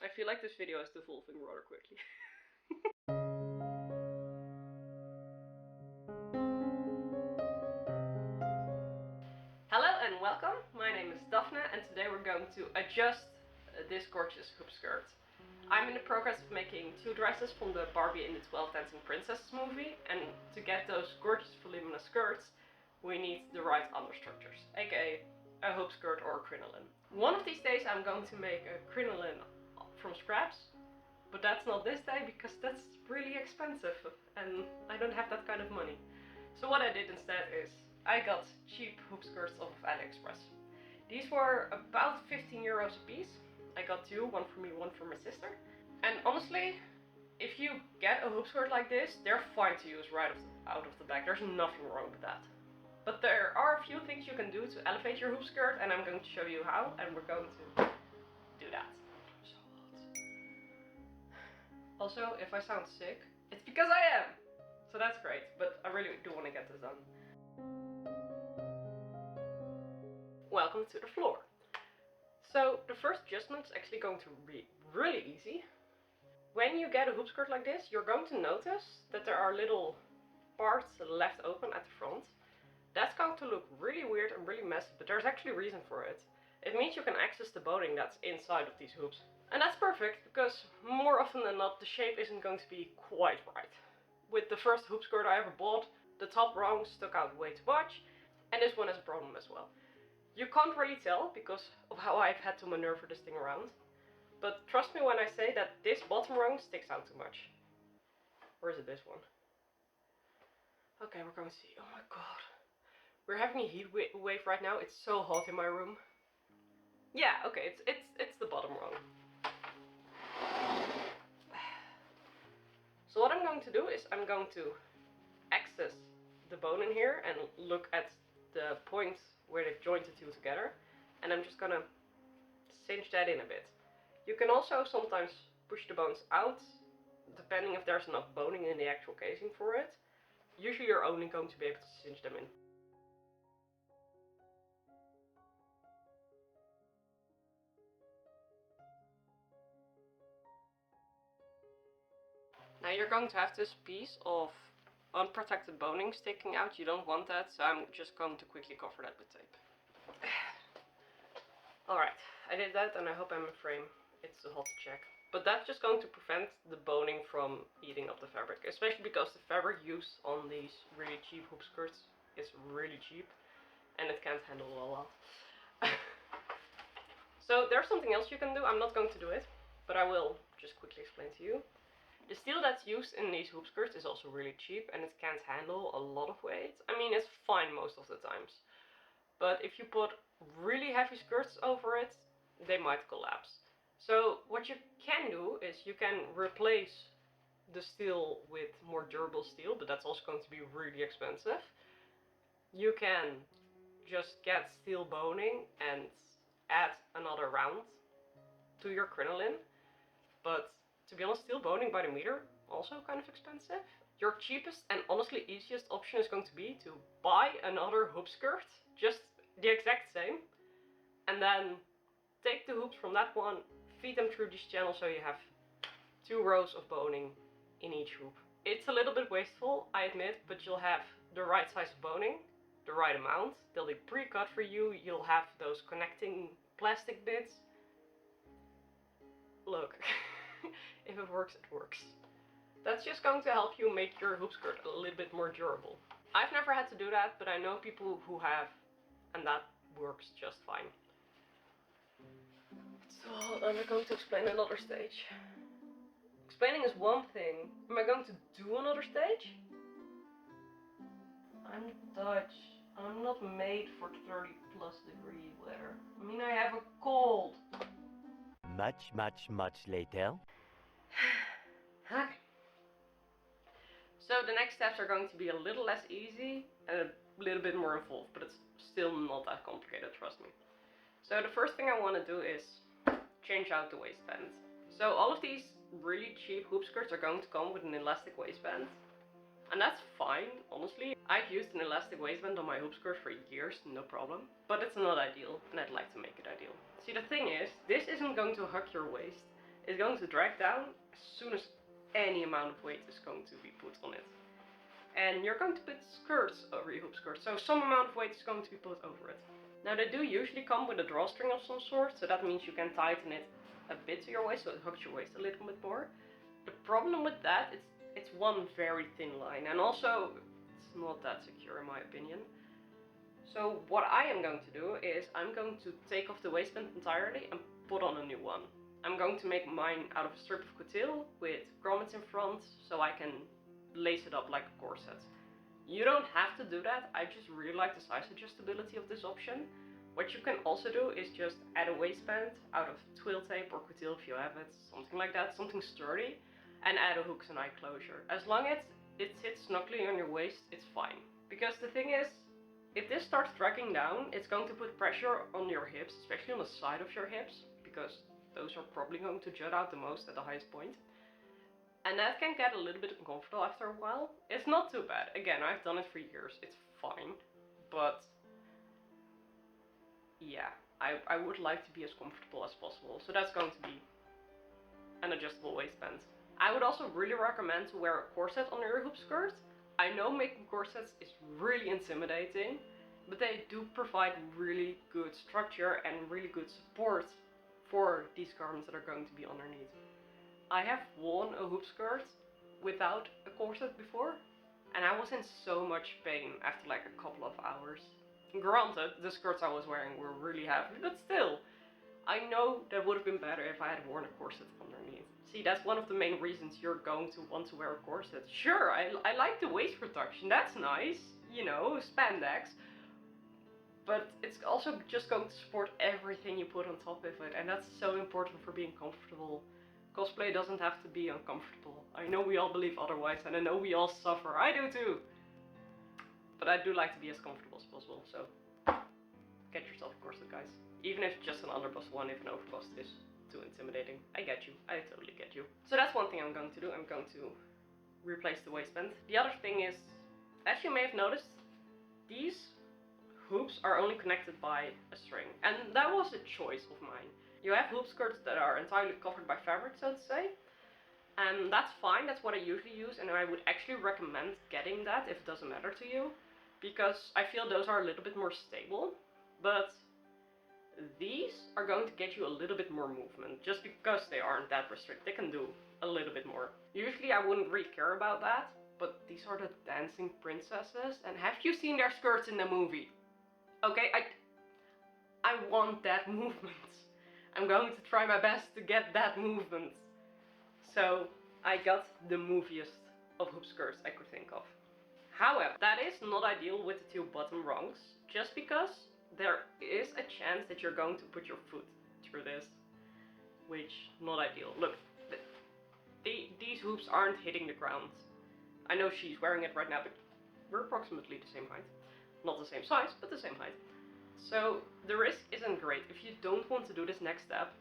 I feel like this video is devolving rather quickly. Hello and welcome, my name is Daphne and today we're going to adjust this gorgeous hoop skirt. I'm in the progress of making 2 dresses from the Barbie and the 12 Dancing Princesses movie, and to get those gorgeous voluminous skirts we need the right understructures, aka a hoop skirt or a crinoline. One of these days I'm going to make a crinoline from scraps, but that's not this day because that's really expensive and I don't have that kind of money. So what I did instead is I got cheap hoop skirts off of AliExpress. These were about 15 euros a piece. I got 2, one for me, one for my sister. And honestly, if you get a hoop skirt like this, they're fine to use right out of the bag. There's nothing wrong with that. But there are a few things you can do to elevate your hoop skirt, and I'm going to show you how, and we're going to do that. So hot. Also, if I sound sick, it's because I am! So that's great, but I really do want to get this done. Welcome to the floor. So the first adjustment is actually going to be really easy. When you get a hoop skirt like this, you're going to notice that there are little parts left open at the front. That's going to look really weird and really messy, but there's actually a reason for it. It means you can access the boning that's inside of these hoops. And that's perfect, because more often than not, the shape isn't going to be quite right. With the first hoop skirt I ever bought, the top rung stuck out way too much, and this one has a problem as well. You can't really tell because of how I've had to maneuver this thing around, but trust me when I say that this bottom rung sticks out too much. Or is it this one? Okay, we're going to see. Oh my god. We're having a heat wave right now. It's so hot in my room. Yeah, okay, it's the bottom rung. So what I'm going to do is I'm going to access the bone in here and look at the point where they've joined the two together, and I'm just gonna cinch that in a bit. You can also sometimes push the bones out, depending if there's enough boning in the actual casing for it. Usually you're only going to be able to cinch them in. Now you're going to have this piece of unprotected boning sticking out. You don't want that, so I'm just going to quickly cover that with tape. Alright, I did that and I hope I'm in frame. It's hot to check. But that's just going to prevent the boning from eating up the fabric. Especially because the fabric used on these really cheap hoop skirts is really cheap. And it can't handle a lot. So there's something else you can do. I'm not going to do it, but I will just quickly explain to you. The steel that's used in these hoop skirts is also really cheap and it can't handle a lot of weight. I mean, it's fine most of the times. But if you put really heavy skirts over it, they might collapse. So what you can do is you can replace the steel with more durable steel, but that's also going to be really expensive. You can just get steel boning and add another round to your crinoline, but to be honest, steel boning by the meter, also kind of expensive. Your cheapest and honestly easiest option is going to be to buy another hoop skirt, just the exact same, and then take the hoops from that one, feed them through this channel so you have 2 rows of boning in each hoop. It's a little bit wasteful, I admit, but you'll have the right size of boning, the right amount, they'll be pre-cut for you, you'll have those connecting plastic bits. Look. If it works, it works. That's just going to help you make your hoop skirt a little bit more durable. I've never had to do that, but I know people who have, and that works just fine. So I'm going to explain another stage. Explaining is one thing. Am I going to do another stage? I'm Dutch. I'm not made for 30+ degree weather. I mean, I have a cold. Much later. Okay. So the next steps are going to be a little less easy and a little bit more involved, but it's still not that complicated, trust me. So the first thing I want to do is change out the waistband. So all of these really cheap hoop skirts are going to come with an elastic waistband. And that's fine, honestly. I've used an elastic waistband on my hoop skirt for years, no problem. But it's not ideal, and I'd like to make it ideal. See, the thing is, this isn't going to hug your waist. is going to drag down as soon as any amount of weight is going to be put on it. And you're going to put skirts over your hoop skirt, so some amount of weight is going to be put over it. Now they do usually come with a drawstring of some sort, so that means you can tighten it a bit to your waist, so it hooks your waist a little bit more. The problem with that, it's one very thin line, and also it's not that secure in my opinion. So what I am going to do is I'm going to take off the waistband entirely and put on a new one. I'm going to make mine out of a strip of coutil with grommets in front, so I can lace it up like a corset. You don't have to do that, I just really like the size adjustability of this option. What you can also do is just add a waistband out of twill tape or coutil if you have it, something like that, something sturdy, and add a hooks and eye closure. As long as it sits snugly on your waist, it's fine. Because the thing is, if this starts dragging down, it's going to put pressure on your hips, especially on the side of your hips, because those are probably going to jut out the most at the highest point. And that can get a little bit uncomfortable after a while. It's not too bad. Again, I've done it for years, it's fine. But yeah, I would like to be as comfortable as possible. So that's going to be an adjustable waistband. I would also really recommend to wear a corset on your hoop skirt. I know making corsets is really intimidating, but they do provide really good structure and really good support for these garments that are going to be underneath. I have worn a hoop skirt without a corset before, and I was in so much pain after like a couple of hours. Granted, the skirts I was wearing were really heavy, but still, I know that would have been better if I had worn a corset underneath. See, that's one of the main reasons you're going to want to wear a corset. Sure, I like the waist protection, that's nice, you know, spandex. But it's also just going to support everything you put on top of it, and that's so important for being comfortable. Cosplay doesn't have to be uncomfortable. I know we all believe otherwise, and I know we all suffer. I do too! But I do like to be as comfortable as possible, so get yourself a corset, guys. Even if just an underbust one, if an overbust is too intimidating. I get you. I totally get you. So that's one thing I'm going to do. I'm going to replace the waistband. The other thing is, as you may have noticed, these hoops are only connected by a string. And that was a choice of mine. You have hoop skirts that are entirely covered by fabric, so to say. And that's fine, that's what I usually use, and I would actually recommend getting that if it doesn't matter to you. Because I feel those are a little bit more stable. But these are going to get you a little bit more movement, just because they aren't that restricted. They can do a little bit more. Usually I wouldn't really care about that, but these are the dancing princesses, and have you seen their skirts in the movie? Okay, I want that movement. I'm going to try my best to get that movement. So I got the moviest of hoop skirts I could think of. However, that is not ideal with the two bottom rungs, just because there is a chance that you're going to put your foot through this, which not ideal. Look, these hoops aren't hitting the ground. I know she's wearing it right now, but we're approximately the same height. Not the same size, but the same height. So the risk isn't great. If you don't want to do this next step,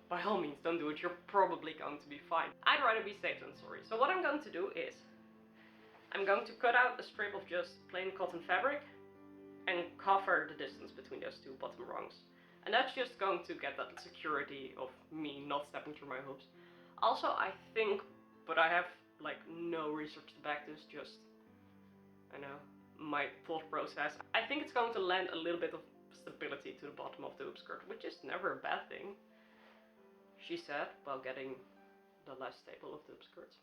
by all means don't do it, you're probably going to be fine. I'd rather be safe than sorry. So what I'm going to do is, I'm going to cut out a strip of just plain cotton fabric and cover the distance between those two bottom rungs. And that's just going to get that security of me not stepping through my hoops. Also, I think, but I have like no research to back this, just, I know, my thought process. I think it's going to lend a little bit of stability to the bottom of the hoop skirt, which is never a bad thing, she said, while getting the less stable of the hoop skirt.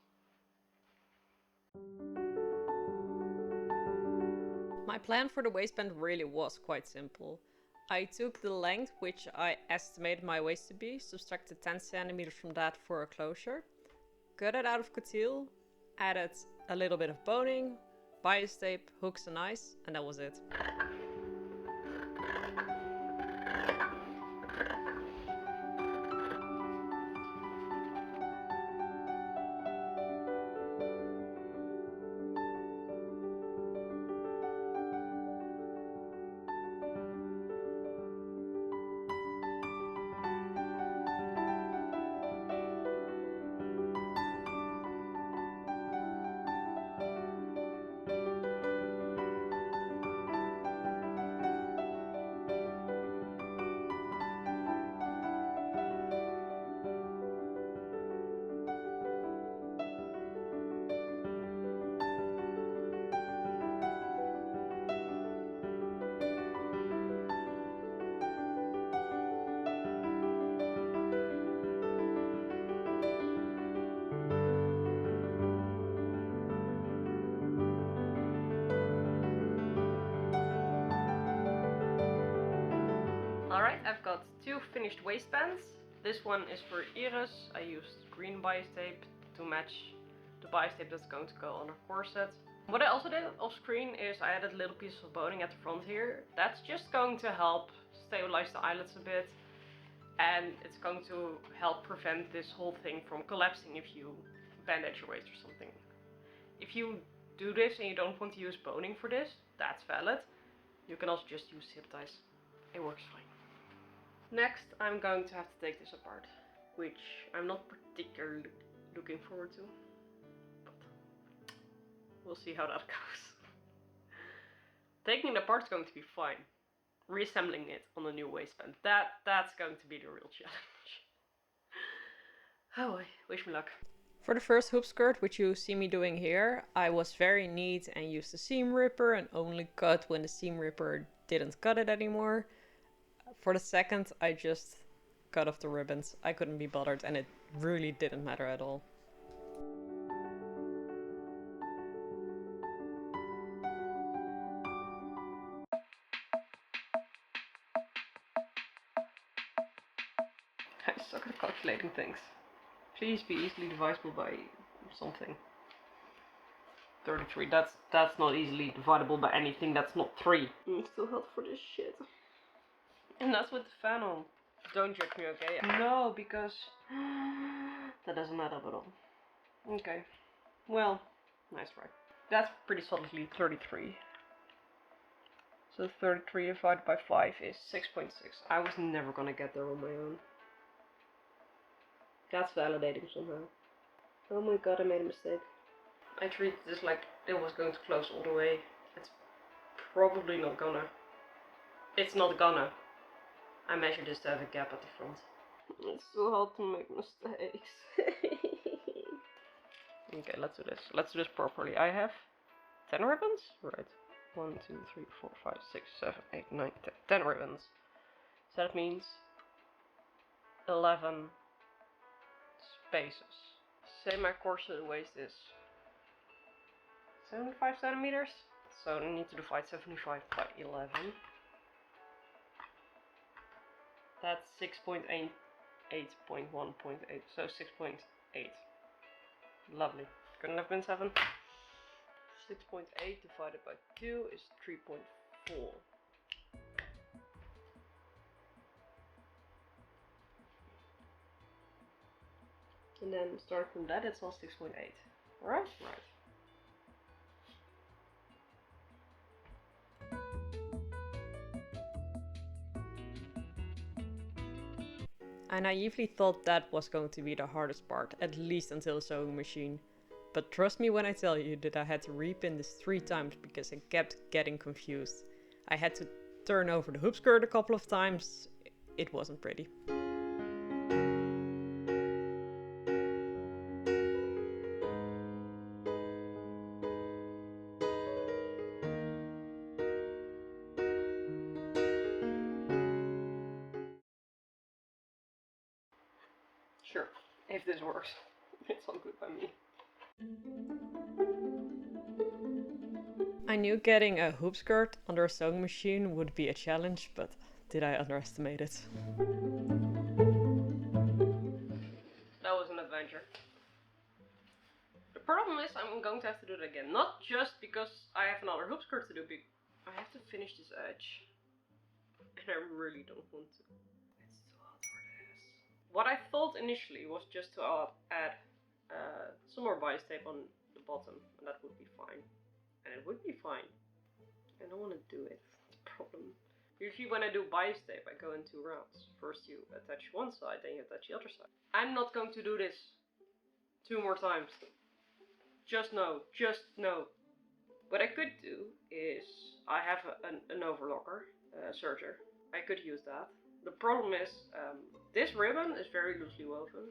My plan for the waistband really was quite simple. I took the length which I estimated my waist to be, subtracted 10 centimeters from that for a closure, cut it out of coutil, added a little bit of boning, bias tape, hooks and eyes, and that was it. finished waistbands. This one is for Iris. I used green bias tape to match the bias tape that's going to go on her corset. What I also did off screen is I added little pieces of boning at the front here. That's just going to help stabilize the eyelets a bit. And it's going to help prevent this whole thing from collapsing if you bandage your waist or something. If you do this and you don't want to use boning for this, that's valid. You can also just use zip ties. It works fine. Next, I'm going to have to take this apart, which I'm not particularly looking forward to. But we'll see how that goes. Taking it apart is going to be fine. Reassembling it on the new waistband, that's going to be the real challenge. Oh boy, wish me luck. For the first hoop skirt, which you see me doing here, I was very neat and used the seam ripper and only cut when the seam ripper didn't cut it anymore. For the second, I just cut off the ribbons. I couldn't be bothered and it really didn't matter at all. I suck at calculating things. Please be easily divisible by something. 33, that's not easily dividable by anything that's not 3. I'm still hot for this shit. And that's with the fan on. Don't judge me, okay? No, because that doesn't add up at all. Okay. Well, nice try. That's pretty solidly 33. So 33 divided by 5 is 6.6. I was never gonna get there on my own. That's validating somehow. Oh my god, I made a mistake. I treated this like it was going to close all the way. It's probably not gonna. It's not gonna. I measured this to have a gap at the front. It's so hard to make mistakes. Okay, let's do this. Let's do this properly. I have 10 ribbons? Right. 1, 2, 3, 4, 5, 6, 7, 8, 9, 10 ribbons. So that means 11 spaces. Say my corset waist is 75 centimeters. So I need to divide 75 by 11. That's 6.8, 8.1.8, so 6.8. Lovely. Couldn't have been 7. 6.8 divided by 2 is 3.4. And then start from that, it's all 6.8. Right? Right. I naively thought that was going to be the hardest part, at least until the sewing machine. But trust me when I tell you that I had to repin this 3 times because I kept getting confused. I had to turn over the hoop skirt a couple of times. It wasn't pretty. Sure, if this works, it's all good by me. I knew getting a hoop skirt under a sewing machine would be a challenge, but did I underestimate it? That was an adventure. The problem is I'm going to have to do it again. Not just because I have another hoop skirt to do, but I have to finish this edge. And I really don't want to. It's too hot for this. What I thought initially was just to add some more bias tape on the bottom, and that would be fine. And it would be fine. I don't want to do it. That's the problem. Usually when I do bias tape, I go in 2 rounds. First you attach one side, then you attach the other side. I'm not going to do this 2 more times. Just no. What I could do is, I have an overlocker, serger. I could use that. The problem is, this ribbon is very loosely woven.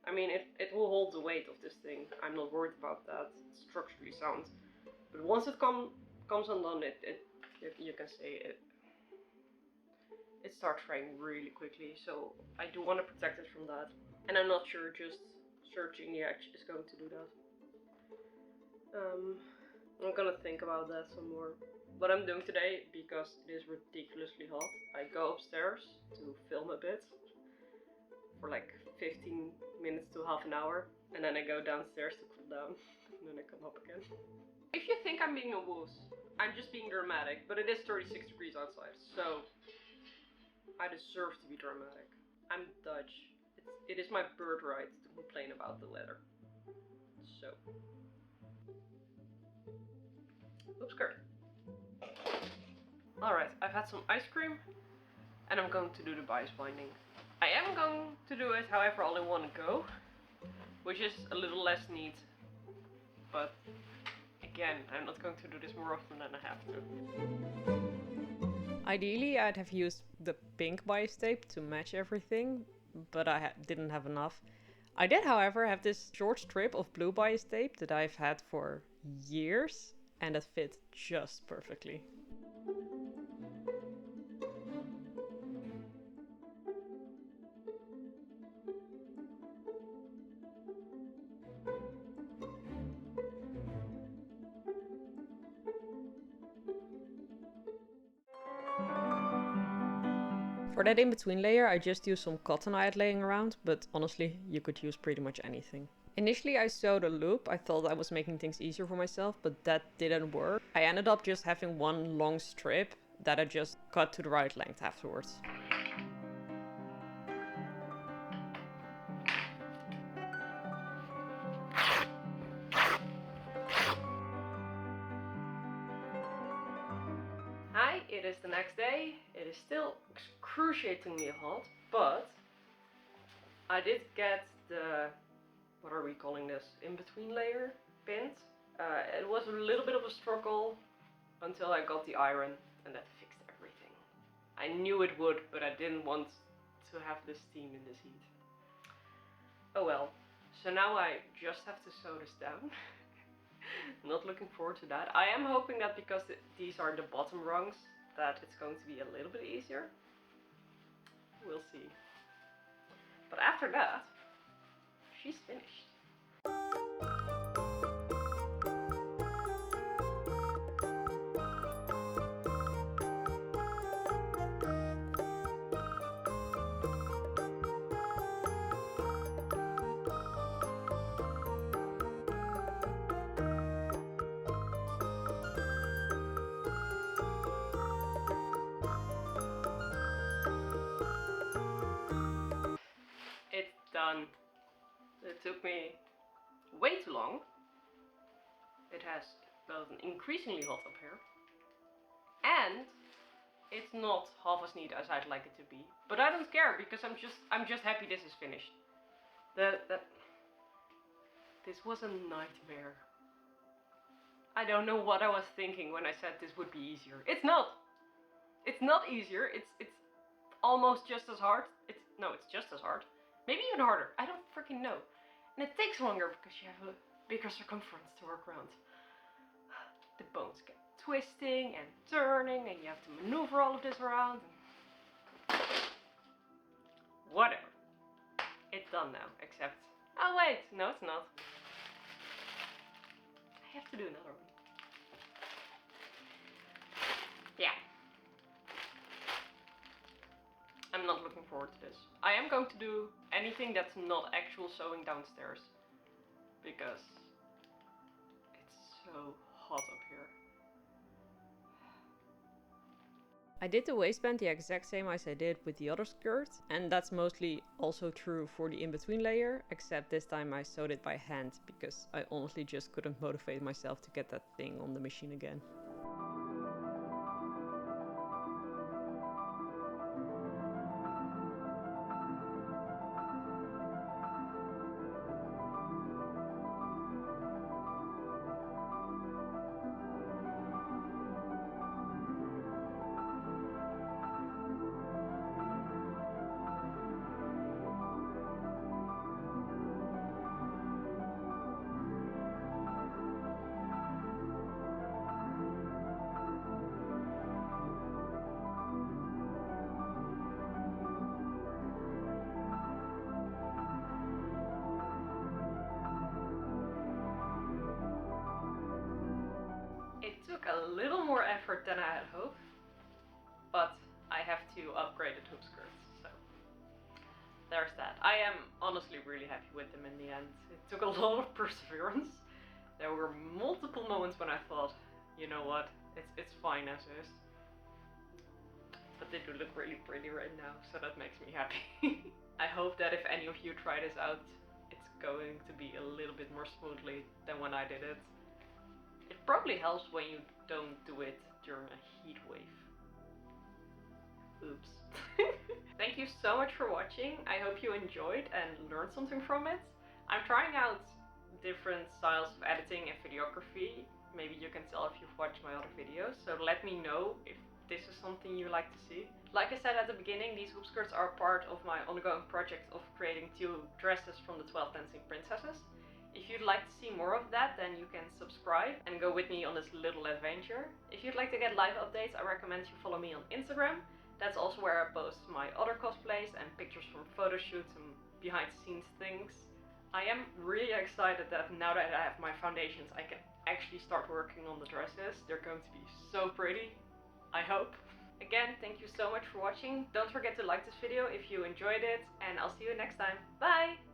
I mean, it will hold the weight of this thing. I'm not worried about that. It's structurally sound. But once it comes undone, you can say it starts fraying really quickly. So I do want to protect it from that. And I'm not sure just serging the edge is going to do that. I'm gonna think about that some more. what I'm doing today, because it is ridiculously hot, I go upstairs to film a bit for like 15 minutes to half an hour, and then I go downstairs to cool down, and then I come up again. If you think I'm being a wuss, I'm just being dramatic, but it is 36 degrees outside, so I deserve to be dramatic. I'm Dutch. It is my birthright to complain about the weather. So, Hoopskirt. Alright, I've had some ice cream, and I'm going to do the bias binding. I am going to do it however all in one go, which is a little less neat, but again, I'm not going to do this more often than I have to. Ideally, I'd have used the pink bias tape to match everything, but I didn't have enough. I did, however, have this short strip of blue bias tape that I've had for years, and it fit just perfectly. For that in-between layer, I just used some cotton I had laying around, but honestly, you could use pretty much anything. Initially I sewed a loop. I thought I was making things easier for myself, but that didn't work. I ended up just having one long strip that I just cut to the right length afterwards. Hi, it is the next day. It is still excruciatingly hot, but I did get the, what are we calling this, in-between layer pinned. It was a little bit of a struggle until I got the iron, and that fixed everything. I knew it would, but I didn't want to have the steam in this heat. Oh well. So now I just have to sew this down. Not looking forward to that. I am hoping that because these are the bottom rungs, that it's going to be a little bit easier. We'll see. But after that, she's finished. It's done. It took me way too long. It has gotten increasingly hot up here. And it's not half as neat as I'd like it to be. But I don't care, because I'm just happy this is finished. This was a nightmare. I don't know what I was thinking when I said this would be easier. It's not. It's not easier. It's almost just as hard. It's just as hard. Maybe even harder. I don't freaking know. And it takes longer because you have a bigger circumference to work around. The bones get twisting and turning, and you have to maneuver all of this around. Whatever. It's done now, except... Oh wait, no it's not. I have to do another one. Yeah. I'm not looking forward to this. I am going to do anything that's not actual sewing downstairs, because it's so hot up here. I did the waistband the exact same as I did with the other skirt, and that's mostly also true for the in-between layer, except this time I sewed it by hand because I honestly just couldn't motivate myself to get that thing on the machine again. took a little more effort than I had hoped, but I have to upgrade the Hoopskirts, so there's that. I am honestly really happy with them in the end. It took a lot of perseverance. There were multiple moments when I thought, you know what, it's fine as is. But they do look really pretty right now, so that makes me happy. I hope that if any of you try this out, it's going to be a little bit more smoothly than when I did it. It probably helps when you don't do it during a heat wave. Oops. Thank you so much for watching. I hope you enjoyed and learned something from it. I'm trying out different styles of editing and videography. Maybe you can tell if you've watched my other videos, so let me know if this is something you like to see. Like I said at the beginning, these Hoopskirts are part of my ongoing project of creating 2 dresses from the 12 Dancing Princesses. If you'd like to see more of that, then you can subscribe and go with me on this little adventure. If you'd like to get live updates, I recommend you follow me on Instagram. That's also where I post my other cosplays and pictures from photo shoots and behind the scenes things. I am really excited that now that I have my foundations, I can actually start working on the dresses. They're going to be so pretty, I hope. Again, thank you so much for watching. Don't forget to like this video if you enjoyed it, and I'll see you next time. Bye!